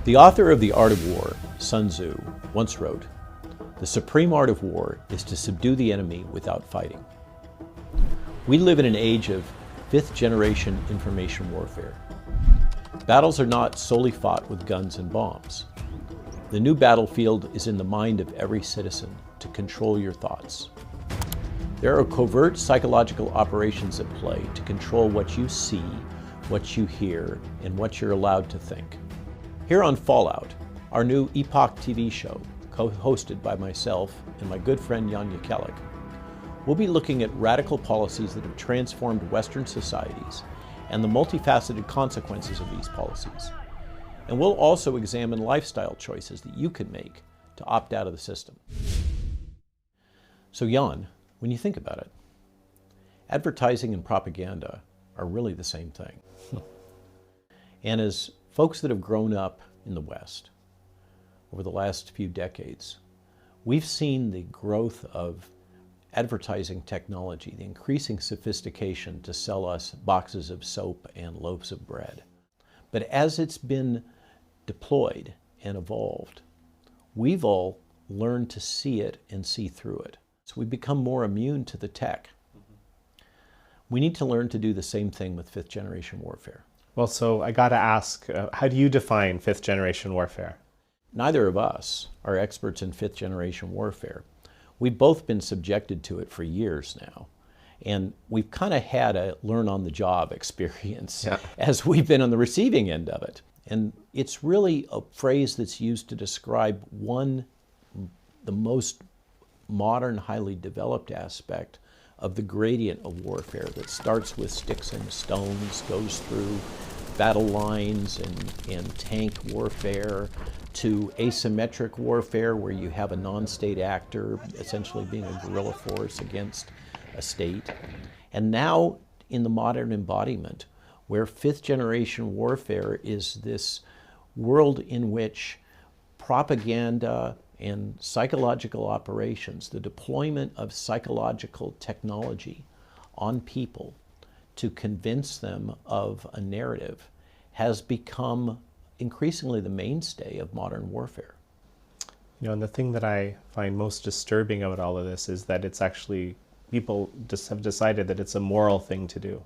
The author of The Art of War, Sun Tzu, once wrote, "The supreme art of war is to subdue the enemy without fighting." We live in an age of fifth-generation information warfare. Battles are not solely fought with guns and bombs. The new battlefield is in the mind of every citizen to control your thoughts. There are covert psychological operations at play to control what you see, what you hear, and what you're allowed to think. Here on Fallout, our new Epoch TV show, co-hosted by myself and my good friend Jan Jekielek, we'll be looking at radical policies that have transformed Western societies and the multifaceted consequences of these policies. And we'll also examine lifestyle choices that you can make to opt out of the system. So Jan, when you think about it, advertising and propaganda are really the same thing. And as folks that have grown up in the West over the last few decades, we've seen the growth of advertising technology, the increasing sophistication to sell us boxes of soap and loaves of bread. But as it's been deployed and evolved, we've all learned to see it and see through it. So we've become more immune to the tech. We need to learn to do the same thing with fifth generation warfare. Well, so I got to ask, how do you define fifth generation warfare? Neither of us are experts in fifth generation warfare. We've both been subjected to it for years now. And we've kind of had a learn on the job experience as we've been on the receiving end of it. And it's really a phrase that's used to describe the most modern, highly developed aspect of the gradient of warfare that starts with sticks and stones, goes through battle lines and tank warfare, to asymmetric warfare where you have a non-state actor essentially being a guerrilla force against a state. And now in the modern embodiment, where fifth generation warfare is this world in which propaganda and psychological operations, the deployment of psychological technology on people to convince them of a narrative, has become increasingly the mainstay of modern warfare. You know, and the thing that I find most disturbing about all of this is that it's actually, people just have decided that it's a moral thing to do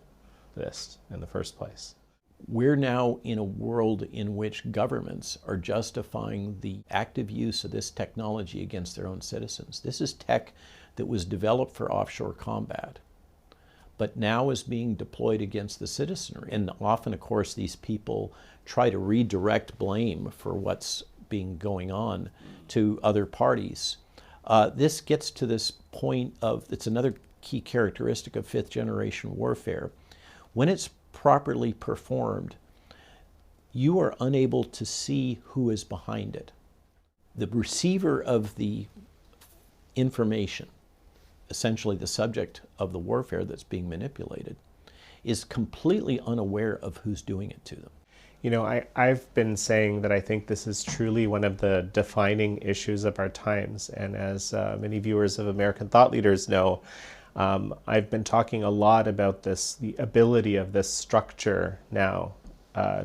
this in the first place. We're now in a world in which governments are justifying the active use of this technology against their own citizens. This is tech that was developed for offshore combat, but now is being deployed against the citizenry. And often, of course, these people try to redirect blame for what's going on to other parties. This gets to this point of, it's another key characteristic of fifth generation warfare. When it's properly performed, you are unable to see who is behind it. The receiver of the information, essentially the subject of the warfare that's being manipulated, is completely unaware of who's doing it to them. You know, I've been saying that I think this is truly one of the defining issues of our times. And as many viewers of American Thought Leaders know, I've been talking a lot about this, the ability of this structure now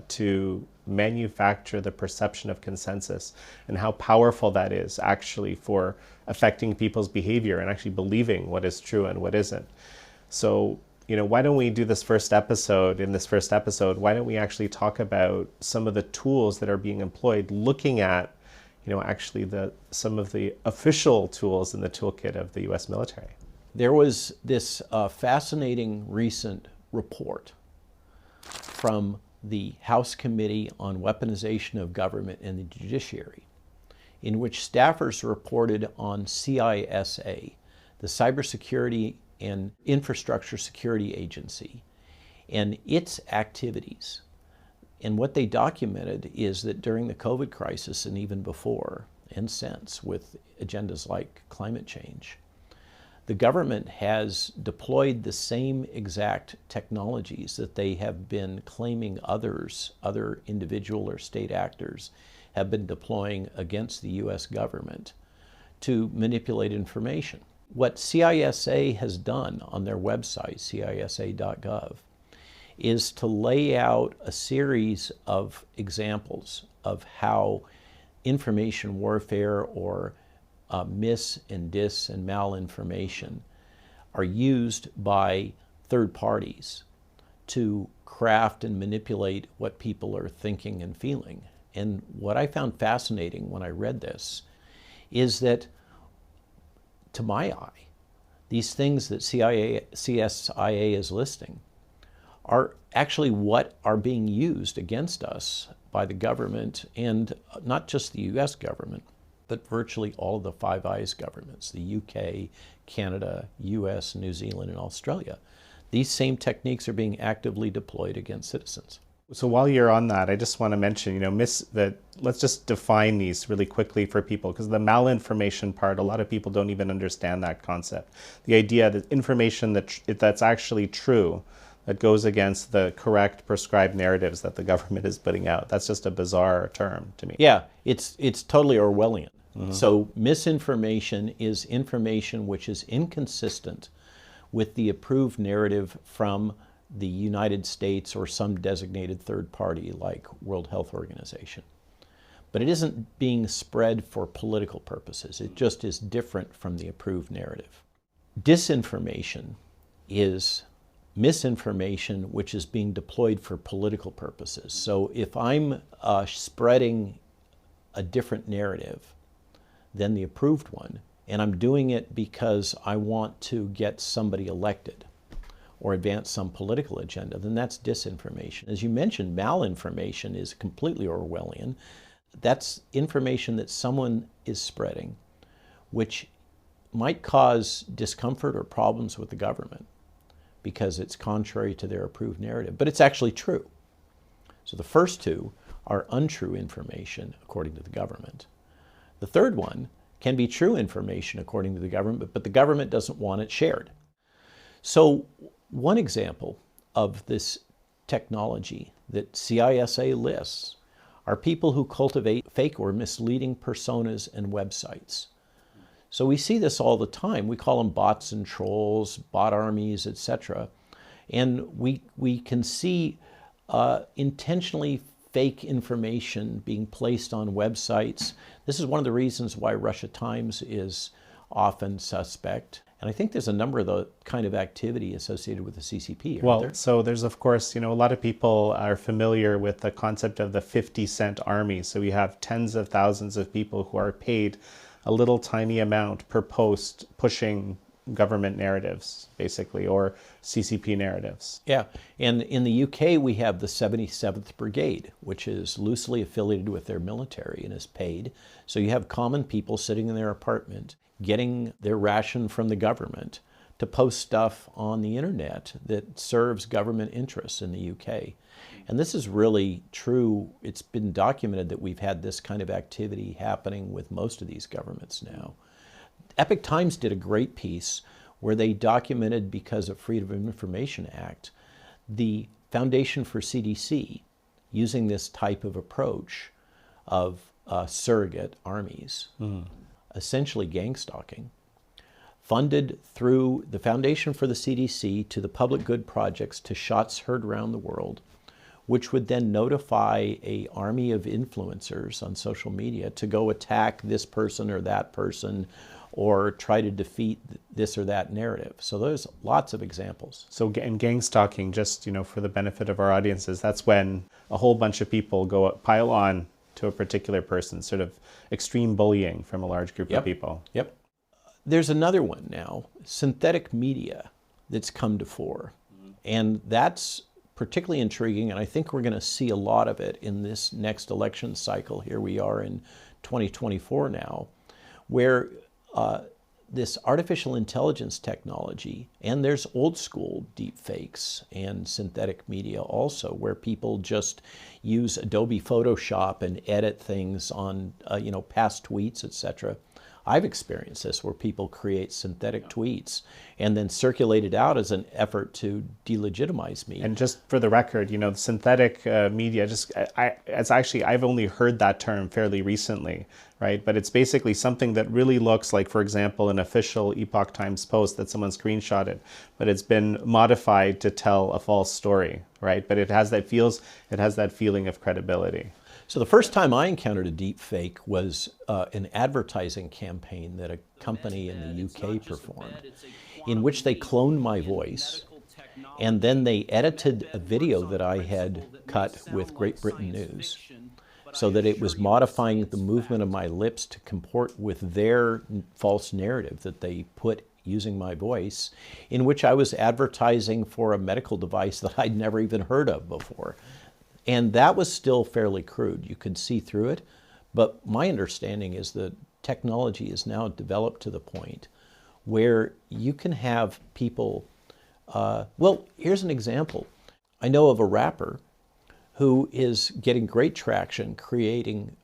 to manufacture the perception of consensus, and how powerful that is actually for affecting people's behavior and actually believing what is true and what isn't. So, you know, why don't we do this first episode? In this first episode, why don't we actually talk about some of the tools that are being employed, looking at, you know, actually some of the official tools in the toolkit of the U.S. military. There was this fascinating recent report from the House Committee on Weaponization of Government and the Judiciary, in which staffers reported on CISA, the Cybersecurity and Infrastructure Security Agency, and its activities. And what they documented is that during the COVID crisis, and even before and since, with agendas like climate change, the government has deployed the same exact technologies that they have been claiming other individual or state actors have been deploying against the U.S. government to manipulate information. What CISA has done on their website, cisa.gov, is to lay out a series of examples of how information warfare or mis and dis and malinformation are used by third parties to craft and manipulate what people are thinking and feeling. And what I found fascinating when I read this is that, to my eye, these things that CSIA is listing are actually what are being used against us by the government, and not just the US government, but virtually all of the Five Eyes governments, the UK, Canada, US, New Zealand, and Australia. These same techniques are being actively deployed against citizens. So while you're on that, I just want to mention, let's just define these really quickly for people, because the malinformation part, a lot of people don't even understand that concept. The idea that information that's actually true, that goes against the correct prescribed narratives that the government is putting out. That's just a bizarre term to me. Yeah, it's totally Orwellian. Mm-hmm. So misinformation is information which is inconsistent with the approved narrative from the United States or some designated third party like World Health Organization. But it isn't being spread for political purposes. It just is different from the approved narrative. Disinformation is misinformation which is being deployed for political purposes. So if I'm spreading a different narrative than the approved one, and I'm doing it because I want to get somebody elected or advance some political agenda, then that's disinformation. As you mentioned, malinformation is completely Orwellian. That's information that someone is spreading, which might cause discomfort or problems with the government because it's contrary to their approved narrative, but it's actually true. So the first two are untrue information according to the government. The third one can be true information according to the government, but the government doesn't want it shared. So one example of this technology that CISA lists are people who cultivate fake or misleading personas and websites. So we see this all the time. We call them bots and trolls, bot armies, etc. And we can see intentionally fake information being placed on websites. This is one of the reasons why Russia Times is often suspect. And I think there's a number of the kind of activity associated with the CCP. Well, so there's, of course, a lot of people are familiar with the concept of the 50-cent army. So we have tens of thousands of people who are paid a little tiny amount per post pushing government narratives, basically, or CCP narratives. Yeah, and in the UK we have the 77th Brigade, which is loosely affiliated with their military and is paid. So you have common people sitting in their apartment getting their ration from the government to post stuff on the internet that serves government interests in the UK. And this is really true. It's been documented that we've had this kind of activity happening with most of these governments now. Epoch Times did a great piece where they documented, because of Freedom of Information Act, the Foundation for CDC using this type of approach of surrogate armies, essentially gang stalking, funded through the Foundation for the CDC to the public good projects to shots heard around the world, which would then notify an army of influencers on social media to go attack this person or that person or try to defeat this or that narrative. So there's lots of examples. So in gang stalking, just for the benefit of our audiences, that's when a whole bunch of people pile on to a particular person, sort of extreme bullying from a large group of people. Yep. There's another one now, synthetic media, that's come to fore. And that's particularly intriguing, and I think we're going to see a lot of it in this next election cycle. Here we are in 2024 now, where this artificial intelligence technology, and there's old school deep fakes and synthetic media also, where people just use Adobe Photoshop and edit things on past tweets, etc., I've experienced this where people create synthetic tweets and then circulate it out as an effort to delegitimize me. And just for the record, you know, synthetic media, I've only heard that term fairly recently, right? But it's basically something that really looks like, for example, an official Epoch Times post that someone screenshotted, but it's been modified to tell a false story, right? But it has that feeling of credibility. So the first time I encountered a deep fake was an advertising campaign that a company in the UK performed, in which they cloned my voice, and then they edited a video that I had cut with Great Britain News, so that it was modifying the movement of my lips to comport with their false narrative that they put using my voice, in which I was advertising for a medical device that I'd never even heard of before. And that was still fairly crude. You could see through it. But my understanding is that technology is now developed to the point where you can have people, well, here's an example. I know of a rapper who is getting great traction creating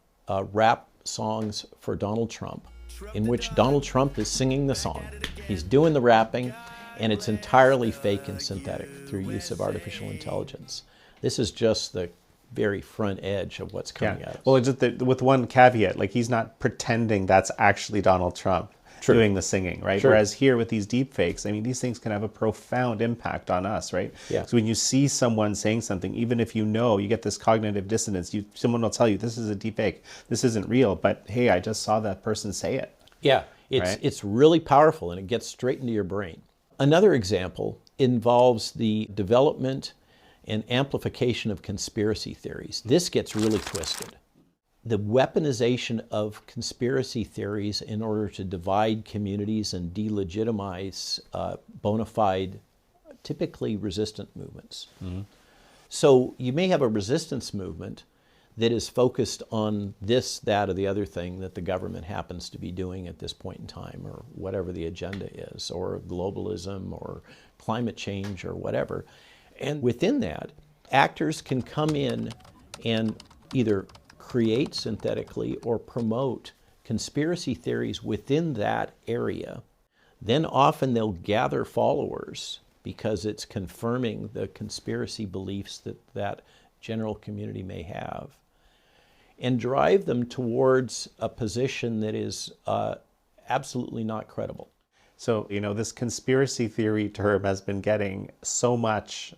rap songs for Donald Trump, in which Donald Trump is singing the song. He's doing the rapping, and it's entirely fake and synthetic through use of artificial intelligence. This is just the very front edge of what's coming at us. Well, just with one caveat, like he's not pretending that's actually Donald Trump doing the singing, right? Whereas here with these deep fakes, I mean, these things can have a profound impact on us, right? Yeah. So when you see someone saying something, even if you know, you get this cognitive dissonance, someone will tell you, this is a deep fake, this isn't real, but hey, I just saw that person say it. Yeah, it's really powerful and it gets straight into your brain. Another example involves the development and amplification of conspiracy theories. This gets really twisted. The weaponization of conspiracy theories in order to divide communities and delegitimize bona fide, typically resistant movements. Mm-hmm. So you may have a resistance movement that is focused on this, that, or the other thing that the government happens to be doing at this point in time, or whatever the agenda is, or globalism, or climate change, or whatever. And within that, actors can come in and either create synthetically or promote conspiracy theories within that area. Then often they'll gather followers because it's confirming the conspiracy beliefs that that general community may have, and drive them towards a position that is absolutely not credible. So, you know, this conspiracy theory term has been getting so much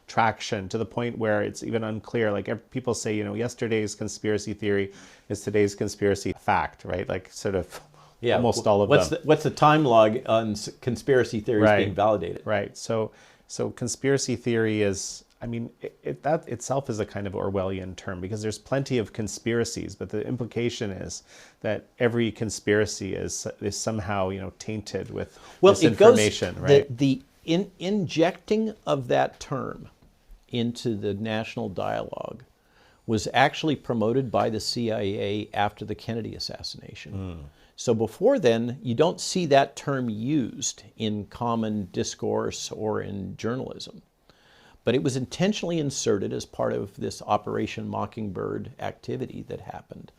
traction to the point where it's even unclear. Like people say, you know, yesterday's conspiracy theory is today's conspiracy fact, right? Like sort of almost all of them. What's the time log on conspiracy theories being validated? Right. So conspiracy theory is, I mean, that itself is a kind of Orwellian term because there's plenty of conspiracies, but the implication is that every conspiracy is somehow, you know, tainted with misinformation, right? The injecting of that term into the national dialogue was actually promoted by the CIA after the Kennedy assassination. So before then, you don't see that term used in common discourse or in journalism. But it was intentionally inserted as part of this Operation Mockingbird activity that happened,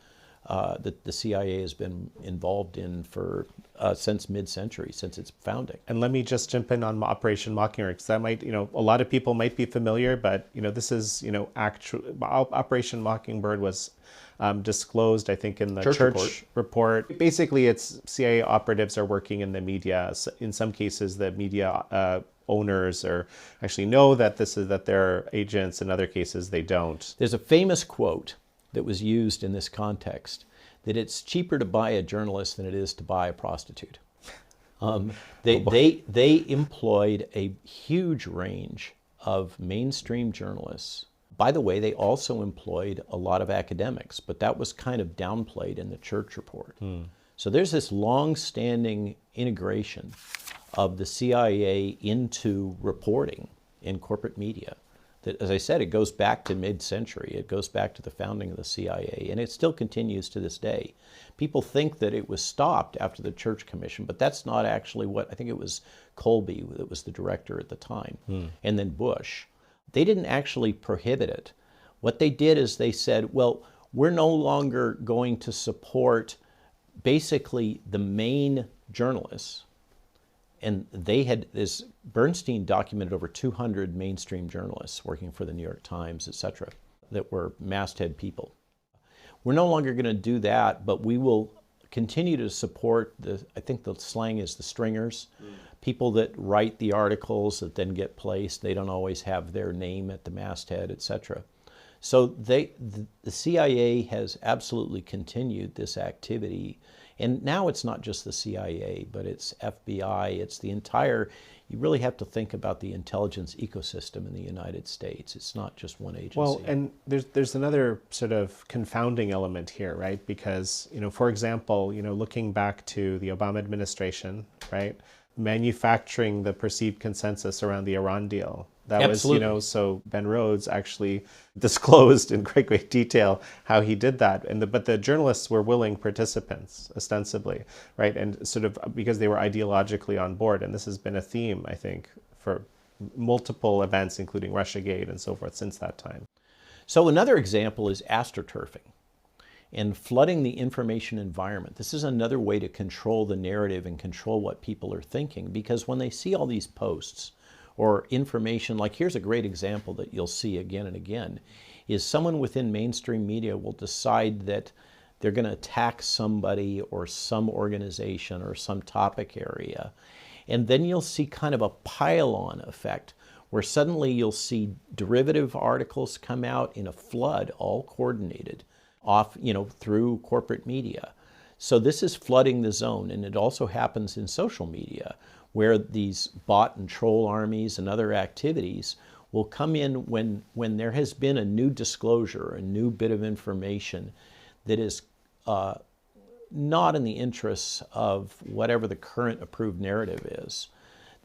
that the CIA has been involved in for since mid-century, since its founding. And let me just jump in on Operation Mockingbird, because that might, you know, a lot of people might be familiar, but, you know, this is, you know, Operation Mockingbird was disclosed, I think, in the church report. Basically, it's CIA operatives are working in the media. In some cases, the media owners or actually know that that they're agents. In other cases, they don't. There's a famous quote that was used in this context that it's cheaper to buy a journalist than it is to buy a prostitute. They employed a huge range of mainstream journalists. By the way, they also employed a lot of academics, but that was kind of downplayed in the church report. So there's this long-standing integration of the CIA into reporting in corporate media that, as I said, it goes back to mid-century. It goes back to the founding of the CIA, and it still continues to this day. People think that it was stopped after the Church Commission, but that's not actually what, I think it was Colby that was the director at the time, and then Bush. They didn't actually prohibit it. What they did is they said, well, we're no longer going to support basically the main journalists, and they had this, Bernstein documented over 200 mainstream journalists working for the New York Times, etc., that were masthead people. We're no longer going to do that, but we will continue to support I think the slang is the stringers, people that write the articles that then get placed. They don't always have their name at the masthead, etc. So the CIA has absolutely continued this activity. And now it's not just the CIA, but it's FBI, it's the entire, you really have to think about the intelligence ecosystem in the United States. It's not just one agency. Well, and there's another sort of confounding element here, right? Because, for example, looking back to the Obama administration, right? Manufacturing the perceived consensus around the Iran deal. That Absolutely. was, so Ben Rhodes actually disclosed in great detail how he did that. But the journalists were willing participants, ostensibly, right? And sort of because they were ideologically on board. And this has been a theme, I think, for multiple events, including Russiagate and so forth, since that time. So another example is astroturfing and flooding the information environment. This is another way to control the narrative and control what people are thinking, because when they see all these posts or information, like here's a great example that you'll see again and again, is someone within mainstream media will decide that they're going to attack somebody or some organization or some topic area. And then you'll see kind of a pile-on effect where suddenly you'll see derivative articles come out in a flood, all coordinated off, through corporate media. So this is flooding the zone, and it also happens in social media, where these bot and troll armies and other activities will come in when there has been a new disclosure, a new bit of information that is not in the interests of whatever the current approved narrative is.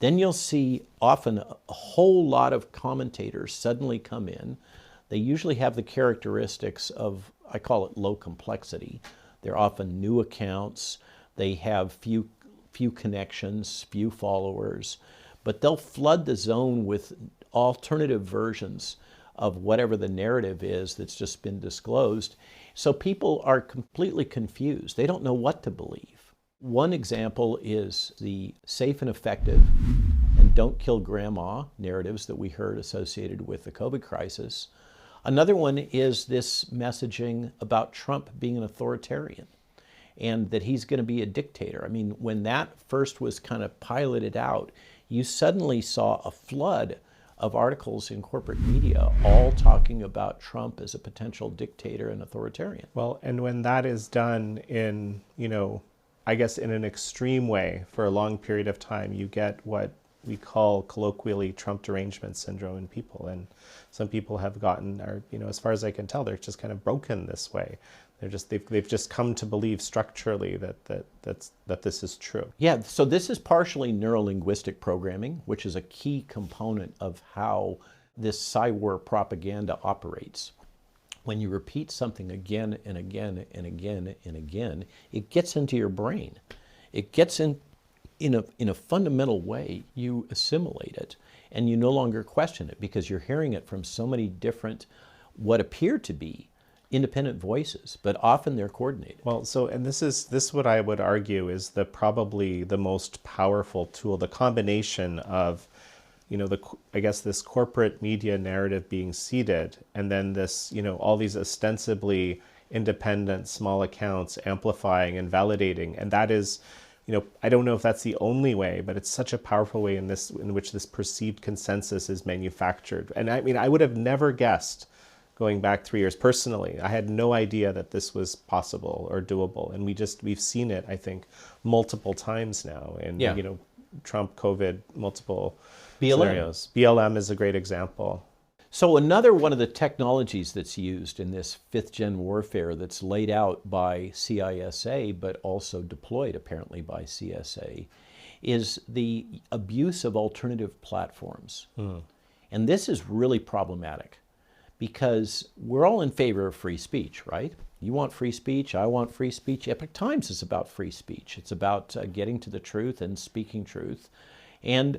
Then you'll see often a whole lot of commentators suddenly come in. They usually have the characteristics of, I call it low complexity. They're often new accounts. They have few connections, few followers, but they'll flood the zone with alternative versions of whatever the narrative is that's just been disclosed. So people are completely confused. They don't know what to believe. One example is the safe and effective and don't kill grandma narratives that we heard associated with the COVID crisis. Another one is this messaging about Trump being an authoritarian and that he's going to be a dictator. I mean, when that first was kind of piloted out, you suddenly saw a flood of articles in corporate media all talking about Trump as a potential dictator and authoritarian. Well, and when that is done in, I guess in an extreme way for a long period of time, you get what we call colloquially Trump derangement syndrome in people. And some people have gotten, or, as far as I can tell, they're just kind of broken this way. They've just come to believe structurally that this is true. Yeah, so this is partially neurolinguistic programming, which is a key component of how this cyber propaganda operates. When you repeat something again and again and again and again, it gets into your brain. It gets in a fundamental way. You assimilate it, and you no longer question it because you're hearing it from so many different, what appear to be independent voices, but often they're coordinated. Well, so, and this what I would argue is probably the most powerful tool, the combination of, I guess this corporate media narrative being seeded, and then this, all these ostensibly independent small accounts amplifying and validating, and that is, I don't know if that's the only way, but it's such a powerful way in which this perceived consensus is manufactured. And I mean, I would have never guessed, going back 3 years personally, I had no idea that this was possible or doable. And we've seen it, I think, multiple times now in, Trump, COVID, multiple scenarios. BLM is a great example. So another one of the technologies that's used in this fifth-gen warfare that's laid out by CISA, but also deployed apparently by CSA, is the abuse of alternative platforms. And this is really problematic because we're all in favor of free speech, right? You want free speech, I want free speech. Epoch Times is about free speech. It's about getting to the truth and speaking truth. And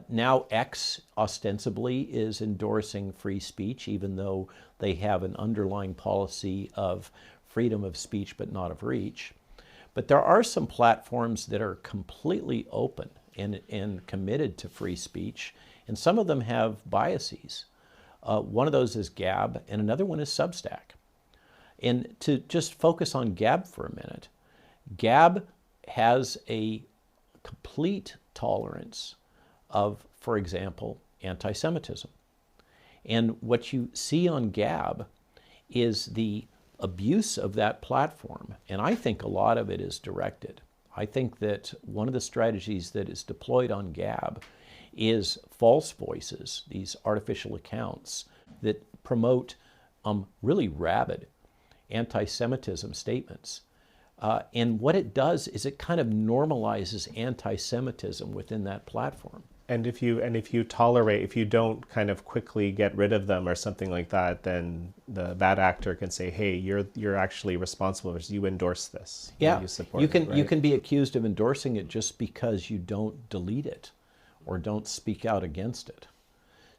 now X ostensibly is endorsing free speech, even though they have an underlying policy of freedom of speech but not of reach. But there are some platforms that are completely open and committed to free speech, and some of them have biases. One of those is Gab, and another one is Substack. And to just focus on Gab for a minute, Gab has a complete tolerance of, for example, anti-Semitism. And what you see on Gab is the abuse of that platform, and I think a lot of it is directed. I think that one of the strategies that is deployed on Gab is false voices, these artificial accounts that promote really rabid anti-Semitism statements. And what it does is it kind of normalizes anti-Semitism within that platform. And if you tolerate, if you don't kind of quickly get rid of them or something like that, then the bad actor can say, "Hey, you're actually responsible because you endorse this. Yeah, you support you can it, right?" you can be accused of endorsing it just because you don't delete it or don't speak out against it.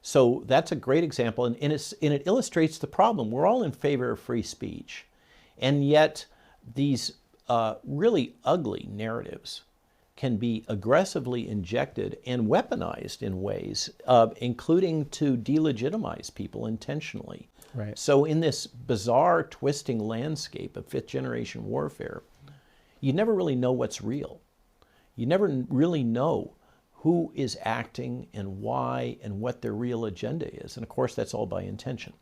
So that's a great example, and it illustrates the problem. We're all in favor of free speech, and yet these really ugly narratives can be aggressively injected and weaponized in ways, including to delegitimize people intentionally. Right. So in this bizarre, twisting landscape of fifth-generation warfare, you never really know what's real. You never really know who is acting and why and what their real agenda is. And of course, that's all by intention.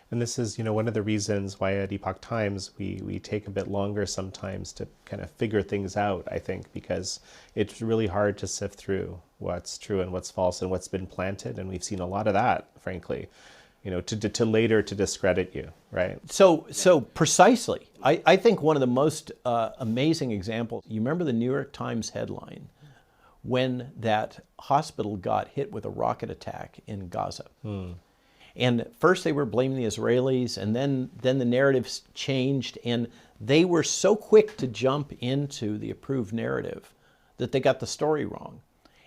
And this is, one of the reasons why at Epoch Times we take a bit longer sometimes to kind of figure things out, I think, because it's really hard to sift through what's true and what's false and what's been planted. And we've seen a lot of that, frankly, to later to discredit you, right? So precisely. I think one of the most amazing examples, you remember the New York Times headline when that hospital got hit with a rocket attack in Gaza. And first they were blaming the Israelis, and then the narratives changed, and they were so quick to jump into the approved narrative that they got the story wrong.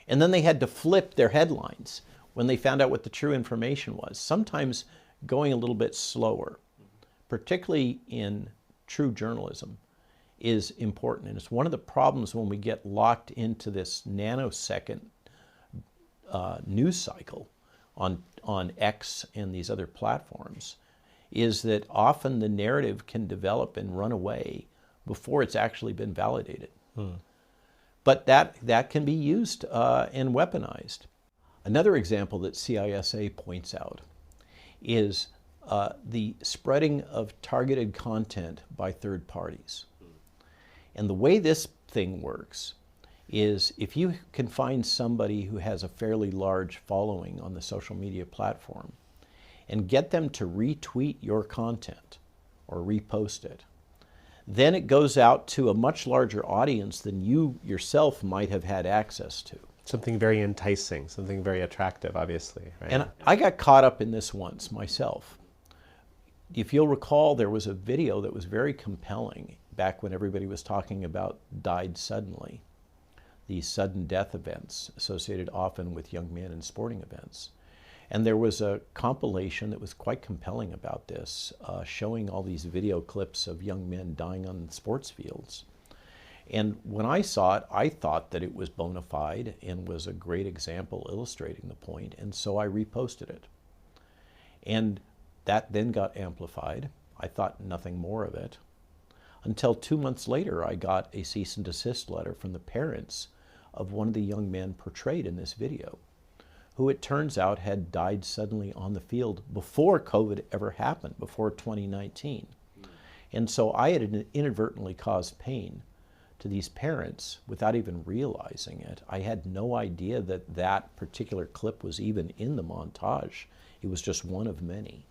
And then they had to flip their headlines when they found out what the true information was, sometimes going a little bit slower, particularly in true journalism, is important. And it's one of the problems when we get locked into this nanosecond news cycle on X and these other platforms, is that often the narrative can develop and run away before it's actually been validated. But that can be used and weaponized. Another example that CISA points out is the spreading of targeted content by third parties. And the way this thing works is if you can find somebody who has a fairly large following on the social media platform and get them to retweet your content or repost it, then it goes out to a much larger audience than you yourself might have had access to. Something very enticing, something very attractive, obviously, right? And I got caught up in this once myself. If you'll recall, there was a video that was very compelling back when everybody was talking about died suddenly, these sudden death events associated often with young men in sporting events. And there was a compilation that was quite compelling about this, showing all these video clips of young men dying on sports fields. And when I saw it, I thought that it was bona fide and was a great example illustrating the point, and so I reposted it. And that then got amplified. I thought nothing more of it, until 2 months later I got a cease and desist letter from the parents of one of the young men portrayed in this video, who it turns out had died suddenly on the field before COVID ever happened, before 2019. And so I had inadvertently caused pain to these parents without even realizing it. I had no idea that that particular clip was even in the montage. It was just one of many.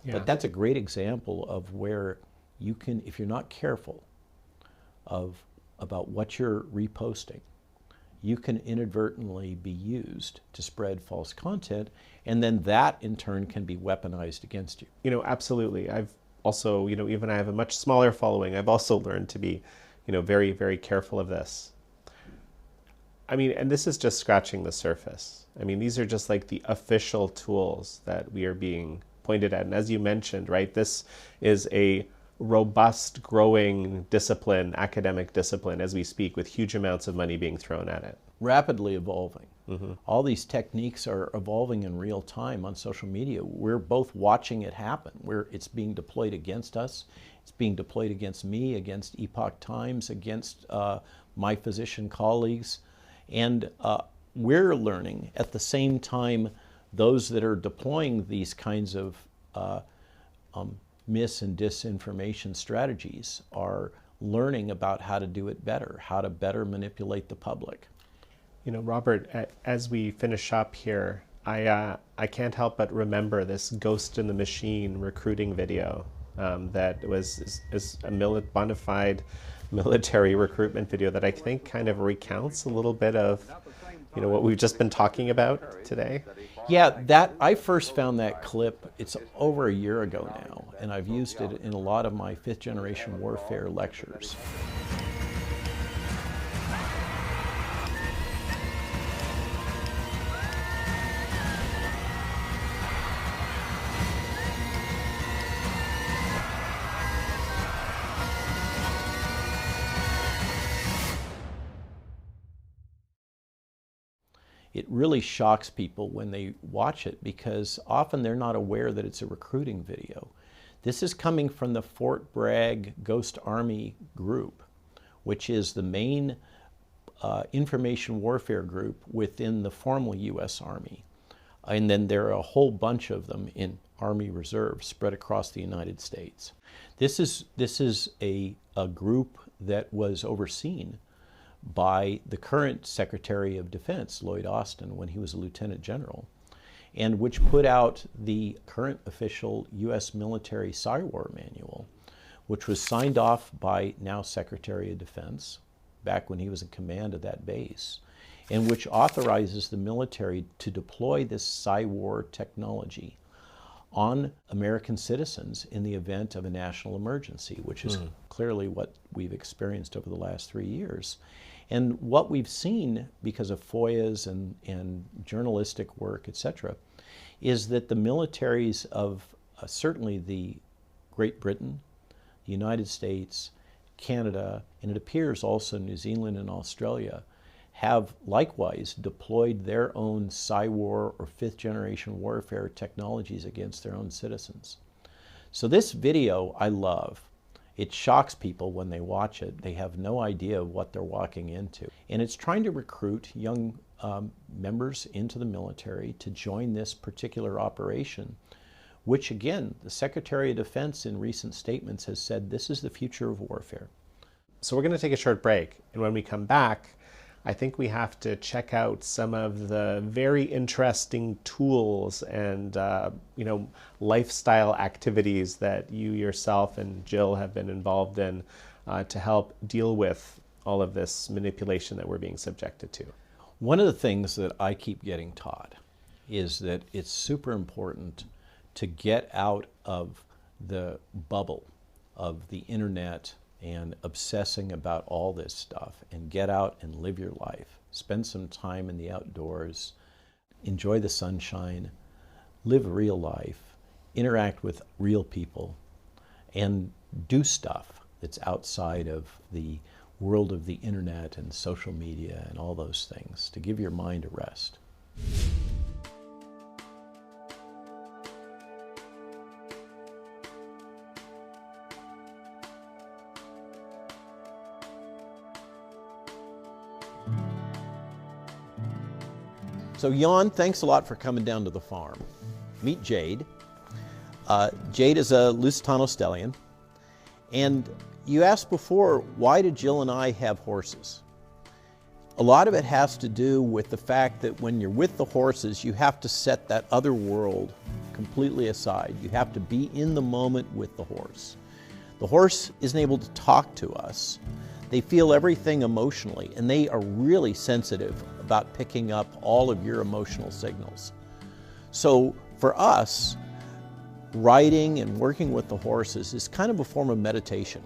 Yeah. But that's a great example of where you can, if you're not careful about what you're reposting, you can inadvertently be used to spread false content, and then that in turn can be weaponized against you. Absolutely. I've also, even I have a much smaller following, I've also learned to be, very, very careful of this. And this is just scratching the surface. These are just like the official tools that we are being pointed at. And as you mentioned, right, this is a robust, growing discipline, academic discipline, as we speak, with huge amounts of money being thrown at it. Rapidly evolving. All these techniques are evolving in real time on social media. We're both watching it happen. It's being deployed against us. It's being deployed against me, against Epoch Times, against my physician colleagues. And we're learning at the same time those that are deploying these kinds of mis- and disinformation strategies are learning about how to do it better, how to better manipulate the public. You know, Robert, as we finish up here, I can't help but remember this Ghost in the Machine recruiting video that is a bona fide military recruitment video that I think kind of recounts a little bit of, you know, what we've just been talking about today. Yeah, I first found that clip, it's over a year ago now, and I've used it in a lot of my fifth generation warfare lectures. It really shocks people when they watch it because often they're not aware that it's a recruiting video. This is coming from the Fort Bragg Ghost Army group, which is the main information warfare group within the formal U.S. Army. And then there are a whole bunch of them in Army Reserve spread across the United States. This is a group that was overseen by the current Secretary of Defense, Lloyd Austin, when he was a lieutenant general, and which put out the current official U.S. military PSYWAR manual, which was signed off by now Secretary of Defense, back when he was in command of that base, and which authorizes the military to deploy this PSYWAR technology on American citizens in the event of a national emergency, which is clearly what we've experienced over the last 3 years. And what we've seen, because of FOIAs and journalistic work, etc., is that the militaries of certainly the Great Britain, the United States, Canada, and it appears also New Zealand and Australia, have likewise deployed their own PSYWAR or fifth generation warfare technologies against their own citizens. So this video I love. It shocks people when they watch it. They have no idea what they're walking into. And it's trying to recruit young members into the military to join this particular operation, which again, the Secretary of Defense in recent statements has said this is the future of warfare. So we're going to take a short break. And when we come back, I think we have to check out some of the very interesting tools and lifestyle activities that you yourself and Jill have been involved in to help deal with all of this manipulation that we're being subjected to. One of the things that I keep getting taught is that it's super important to get out of the bubble of the internet and obsessing about all this stuff and get out and live your life. Spend some time in the outdoors, enjoy the sunshine, live real life, interact with real people, and do stuff that's outside of the world of the internet and social media and all those things to give your mind a rest. So Jan, thanks a lot for coming down to the farm. Meet Jade. Jade is a Lusitano stallion. And you asked before, why did Jill and I have horses? A lot of it has to do with the fact that when you're with the horses, you have to set that other world completely aside. You have to be in the moment with the horse. The horse isn't able to talk to us. They feel everything emotionally, and they are really sensitive about picking up all of your emotional signals. So for us, riding and working with the horses is kind of a form of meditation.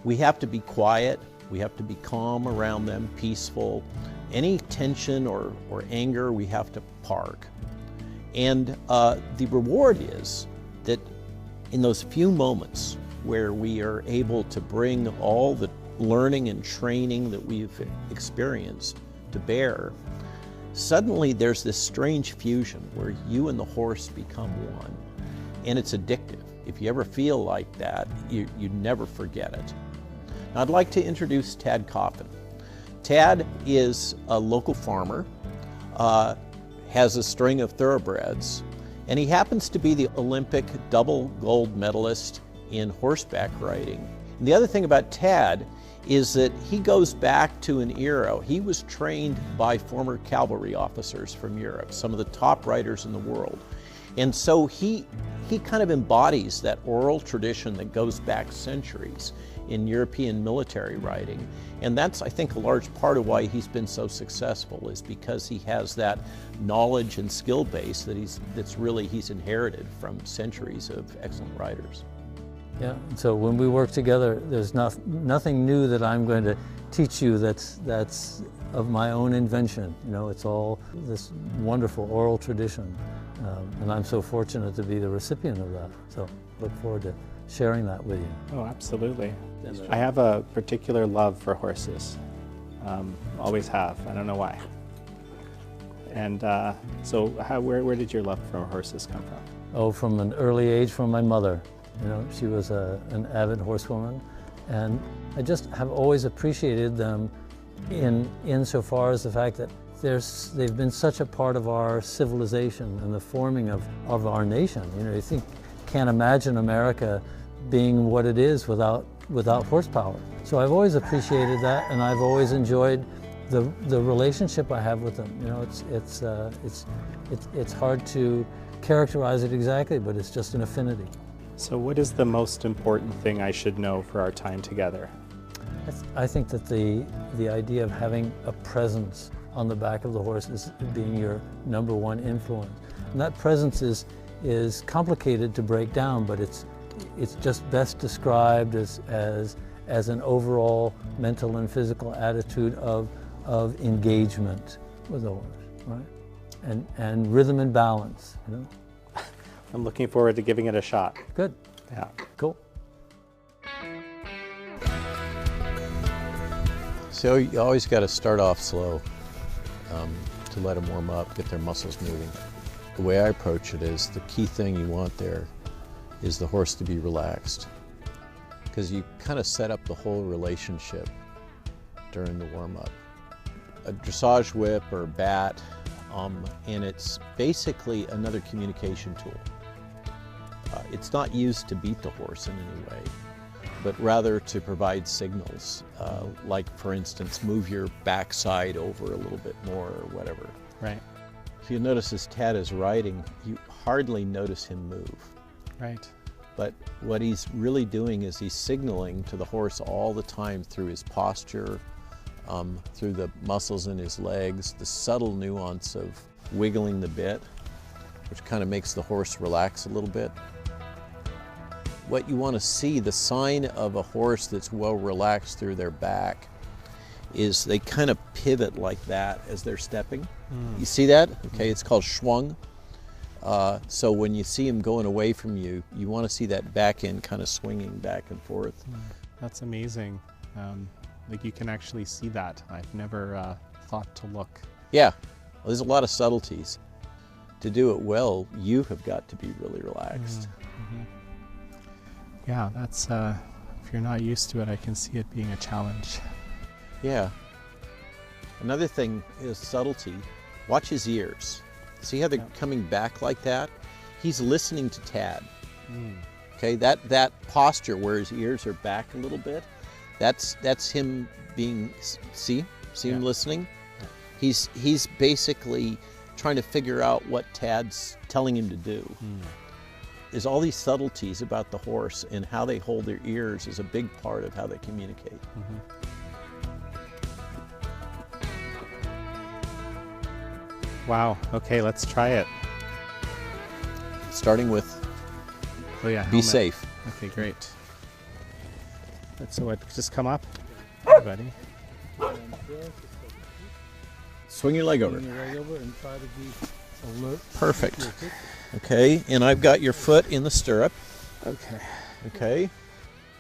We have to be quiet, we have to be calm around them, peaceful. Any tension or anger, we have to park. And the reward is that in those few moments where we are able to bring all the learning and training that we've experienced to bear, suddenly there's this strange fusion where you and the horse become one. And it's addictive. If you ever feel like that, you never forget it. Now, I'd like to introduce Tad Coffin. Tad is a local farmer, has a string of thoroughbreds, and he happens to be the Olympic double gold medalist in horseback riding. And the other thing about Tad is that he goes back to an era. He was trained by former cavalry officers from Europe, some of the top riders in the world. And so he kind of embodies that oral tradition that goes back centuries in European military riding. And that's, I think, a large part of why he's been so successful, is because he has that knowledge and skill base that he's inherited from centuries of excellent riders. Yeah, so when we work together, there's nothing new that I'm going to teach you that's of my own invention. You know, it's all this wonderful oral tradition. And I'm so fortunate to be the recipient of that. So look forward to sharing that with you. Oh, absolutely. I have a particular love for horses. Always have. I don't know why. And so where did your love for horses come from? Oh, from an early age, from my mother. You know, she was an avid horsewoman, and I just have always appreciated them insofar as the fact that they've been such a part of our civilization and the forming of our nation. You know, can't imagine America being what it is without horsepower. So I've always appreciated that, and I've always enjoyed the relationship I have with them. You know, it's hard to characterize it exactly, but it's just an affinity. So what is the most important thing I should know for our time together? I think that the idea of having a presence on the back of the horse is being your number one influence. And that presence is complicated to break down, but it's just best described as an overall mental and physical attitude of engagement with the horse, right? And rhythm and balance, you know? I'm looking forward to giving it a shot. Good. Yeah. Cool. So you always got to start off slow to let them warm up, get their muscles moving. The way I approach it is the key thing you want there is the horse to be relaxed, because you kind of set up the whole relationship during the warm-up. A dressage whip or bat, and it's basically another communication tool. It's not used to beat the horse in any way, but rather to provide signals, like, for instance, move your backside over a little bit more or whatever. Right. If you notice as Tad is riding, you hardly notice him move. Right. But what he's really doing is he's signaling to the horse all the time through his posture, through the muscles in his legs, the subtle nuance of wiggling the bit, which kind of makes the horse relax a little bit. What you want to see, the sign of a horse that's well relaxed through their back, is they kind of pivot like that as they're stepping. You see that? Okay, it's called schwung. So when you see him going away from you, you want to see that back end kind of swinging back and forth. That's amazing. Like, you can actually see that. I've never thought to look. Yeah, well, there's a lot of subtleties. To do it well, you have got to be really relaxed. Yeah, that's, if you're not used to it, I can see it being a challenge. Yeah. Another thing is subtlety. Watch his ears. See how they're coming back like that? He's listening to Tad. Okay, that posture where his ears are back a little bit, that's him being, see him listening? Yeah. He's basically trying to figure out what Tad's telling him to do. There's all these subtleties about the horse, and how they hold their ears is a big part of how they communicate. Wow, okay, let's try it. Starting with, be helmet. safe. Okay, great. So what, just come up, everybody. Swing your leg over. Swing your leg over and try to be alert. Perfect. Okay, and I've got your foot in the stirrup. Okay. Okay.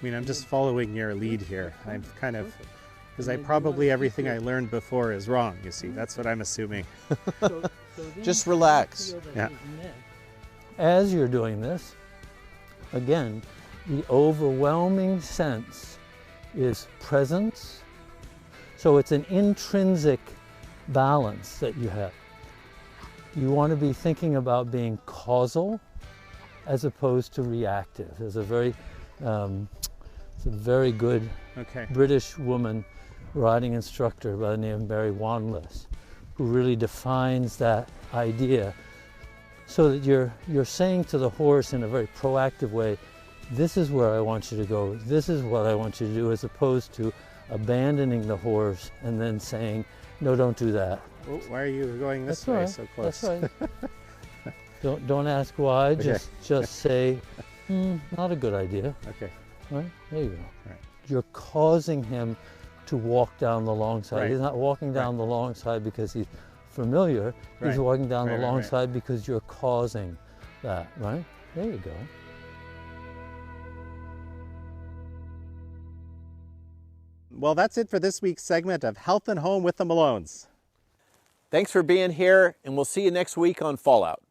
mean, I'm just following your lead here. I'm kind of, because probably everything I learned before is wrong, you see. That's what I'm assuming. Just relax. Yeah. As you're doing this, again, the overwhelming sense is presence. So it's an intrinsic balance that you have. You want to be thinking about being causal as opposed to reactive. There's a very good British woman riding instructor by the name of Mary Wanless who really defines that idea so that you're saying to the horse in a very proactive way, this is where I want you to go, this is what I want you to do, as opposed to abandoning the horse and then saying, no, don't do that. Oh, why are you going this way so close? That's right. Don't ask why, just say, not a good idea. Okay. Right? There you go. Right. You're causing him to walk down the long side. Right. He's not walking down the long side because he's familiar. He's walking down the long side because you're causing that, right? There you go. Well, that's it for this week's segment of Health and Home with the Malones. Thanks for being here, and we'll see you next week on Fallout.